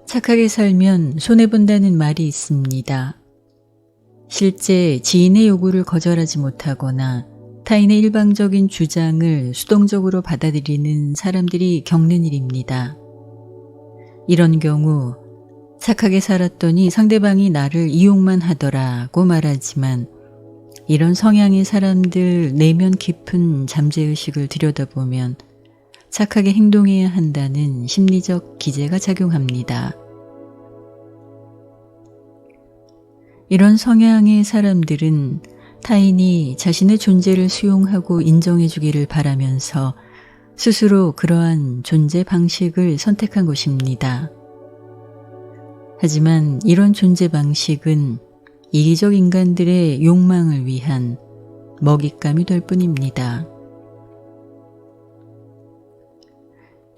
착하게 살면 손해본다는 말이 있습니다. 실제 지인의 요구를 거절하지 못하거나 타인의 일방적인 주장을 수동적으로 받아들이는 사람들이 겪는 일입니다. 이런 경우 착하게 살았더니 상대방이 나를 이용만 하더라고 말하지만 이런 성향의 사람들 내면 깊은 잠재의식을 들여다보면 착하게 행동해야 한다는 심리적 기제가 작용합니다. 이런 성향의 사람들은 타인이 자신의 존재를 수용하고 인정해 주기를 바라면서 스스로 그러한 존재 방식을 선택한 것입니다. 하지만 이런 존재 방식은 이기적 인간들의 욕망을 위한 먹잇감이 될 뿐입니다.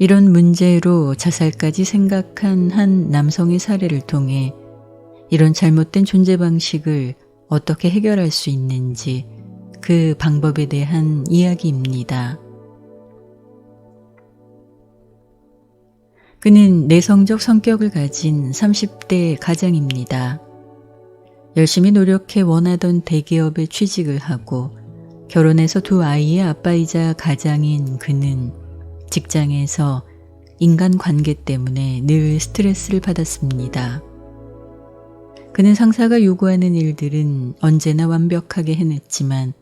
이런 문제로 자살까지 생각한 한 남성의 사례를 통해 이런 잘못된 존재 방식을 어떻게 해결할 수 있는지 그 방법에 대한 이야기입니다. 그는 내성적 성격을 가진 30대 가장입니다. 열심히 노력해 원하던 대기업에 취직을 하고 결혼해서 두 아이의 아빠이자 가장인 그는 직장에서 인간관계 때문에 늘 스트레스를 받았습니다. 그는 상사가 요구하는 일들은 언제나 완벽하게 해냈지만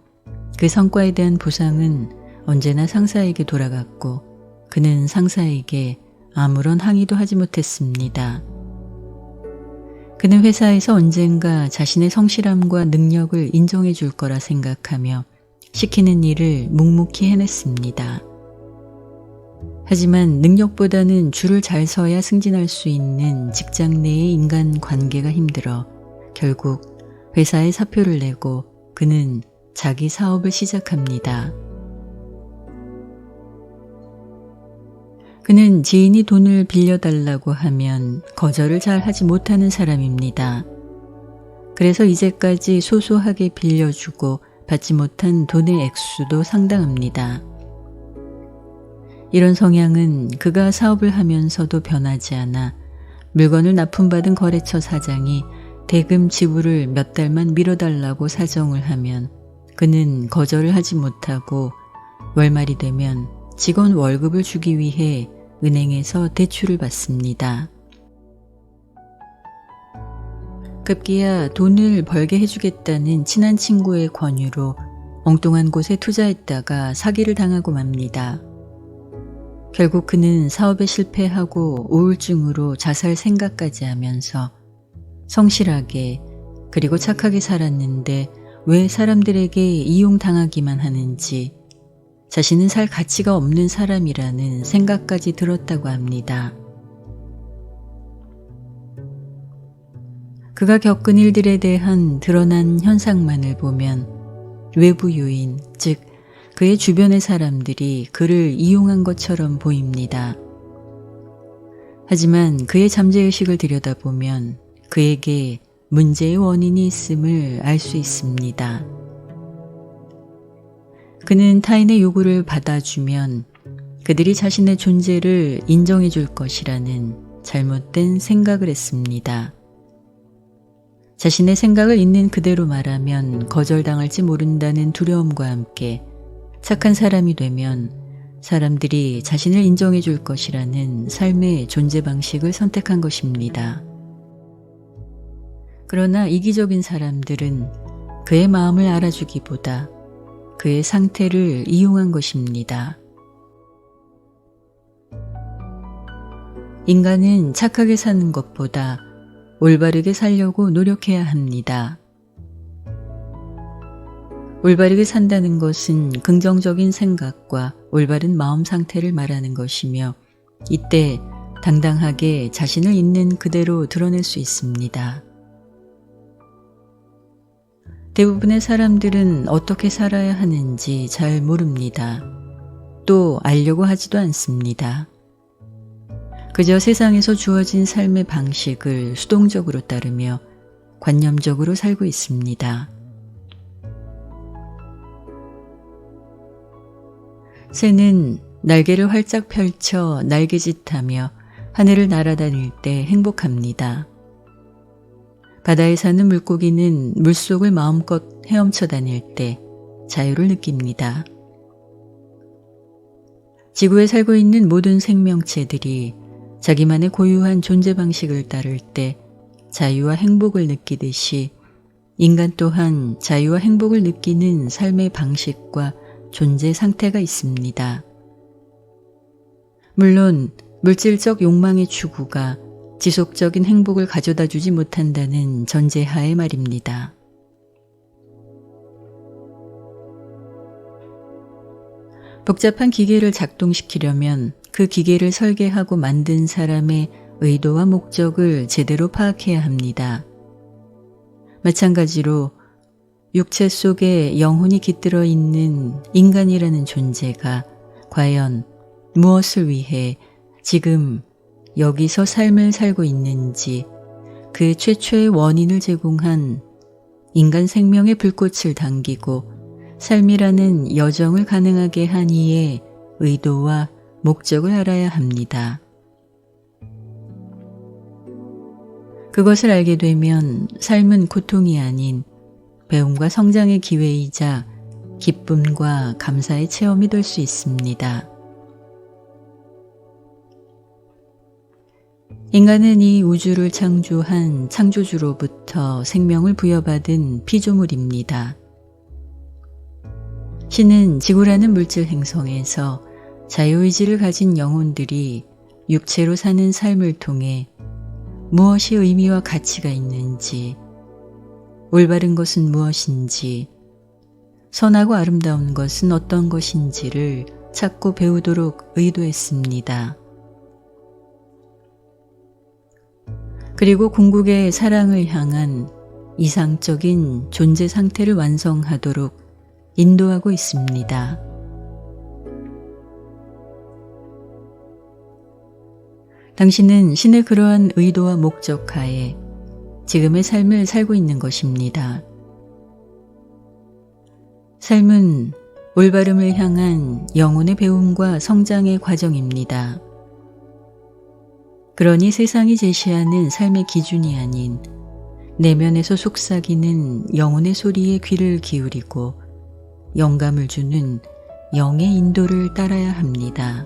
그 성과에 대한 보상은 언제나 상사에게 돌아갔고 그는 상사에게 아무런 항의도 하지 못했습니다. 그는 회사에서 언젠가 자신의 성실함과 능력을 인정해 줄 거라 생각하며 시키는 일을 묵묵히 해냈습니다. 하지만 능력보다는 줄을 잘 서야 승진할 수 있는 직장 내의 인간관계가 힘들어 결국 회사에 사표를 내고 그는 자기 사업을 시작합니다. 그는 지인이 돈을 빌려달라고 하면 거절을 잘 하지 못하는 사람입니다. 그래서 이제까지 소소하게 빌려주고 받지 못한 돈의 액수도 상당합니다. 이런 성향은 그가 사업을 하면서도 변하지 않아 물건을 납품받은 거래처 사장이 대금 지불을 몇 달만 미뤄달라고 사정을 하면 그는 거절을 하지 못하고 월말이 되면 직원 월급을 주기 위해 은행에서 대출을 받습니다. 급기야 돈을 벌게 해주겠다는 친한 친구의 권유로 엉뚱한 곳에 투자했다가 사기를 당하고 맙니다. 결국 그는 사업에 실패하고 우울증으로 자살 생각까지 하면서 성실하게 그리고 착하게 살았는데 왜 사람들에게 이용당하기만 하는지 자신은 살 가치가 없는 사람이라는 생각까지 들었다고 합니다. 그가 겪은 일들에 대한 드러난 현상만을 보면 외부 요인, 즉 그의 주변의 사람들이 그를 이용한 것처럼 보입니다. 하지만 그의 잠재의식을 들여다보면 그에게 문제의 원인이 있음을 알 수 있습니다. 그는 타인의 요구를 받아주면 그들이 자신의 존재를 인정해 줄 것이라는 잘못된 생각을 했습니다. 자신의 생각을 있는 그대로 말하면 거절당할지 모른다는 두려움과 함께 착한 사람이 되면 사람들이 자신을 인정해 줄 것이라는 삶의 존재 방식을 선택한 것입니다. 그러나 이기적인 사람들은 그의 마음을 알아주기보다 그의 상태를 이용한 것입니다. 인간은 착하게 사는 것보다 올바르게 살려고 노력해야 합니다. 올바르게 산다는 것은 긍정적인 생각과 올바른 마음 상태를 말하는 것이며 이때 당당하게 자신을 있는 그대로 드러낼 수 있습니다. 대부분의 사람들은 어떻게 살아야 하는지 잘 모릅니다. 또 알려고 하지도 않습니다. 그저 세상에서 주어진 삶의 방식을 수동적으로 따르며 관념적으로 살고 있습니다. 새는 날개를 활짝 펼쳐 날개짓하며 하늘을 날아다닐 때 행복합니다. 바다에 사는 물고기는 물속을 마음껏 헤엄쳐 다닐 때 자유를 느낍니다. 지구에 살고 있는 모든 생명체들이 자기만의 고유한 존재 방식을 따를 때 자유와 행복을 느끼듯이 인간 또한 자유와 행복을 느끼는 삶의 방식과 존재 상태가 있습니다. 물론 물질적 욕망의 추구가 지속적인 행복을 가져다 주지 못한다는 전제하에 말입니다. 복잡한 기계를 작동시키려면 그 기계를 설계하고 만든 사람의 의도와 목적을 제대로 파악해야 합니다. 마찬가지로 육체 속에 영혼이 깃들어 있는 인간이라는 존재가 과연 무엇을 위해 지금 여기서 삶을 살고 있는지 그 최초의 원인을 제공한 인간 생명의 불꽃을 당기고 삶이라는 여정을 가능하게 한 이의 의도와 목적을 알아야 합니다. 그것을 알게 되면 삶은 고통이 아닌 배움과 성장의 기회이자 기쁨과 감사의 체험이 될 수 있습니다. 인간은 이 우주를 창조한 창조주로부터 생명을 부여받은 피조물입니다. 신은 지구라는 물질 행성에서 자유의지를 가진 영혼들이 육체로 사는 삶을 통해 무엇이 의미와 가치가 있는지, 올바른 것은 무엇인지, 선하고 아름다운 것은 어떤 것인지를 찾고 배우도록 의도했습니다. 그리고 궁극의 사랑을 향한 이상적인 존재 상태를 완성하도록 인도하고 있습니다. 당신은 신의 그러한 의도와 목적 하에 지금의 삶을 살고 있는 것입니다. 삶은 올바름을 향한 영혼의 배움과 성장의 과정입니다. 그러니 세상이 제시하는 삶의 기준이 아닌 내면에서 속삭이는 영혼의 소리에 귀를 기울이고 영감을 주는 영의 인도를 따라야 합니다.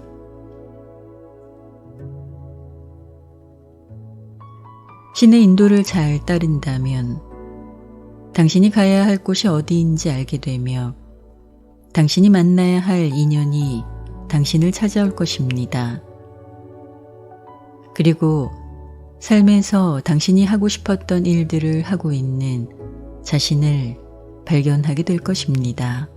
신의 인도를 잘 따른다면 당신이 가야 할 곳이 어디인지 알게 되며 당신이 만나야 할 인연이 당신을 찾아올 것입니다. 그리고 삶에서 당신이 하고 싶었던 일들을 하고 있는 자신을 발견하게 될 것입니다.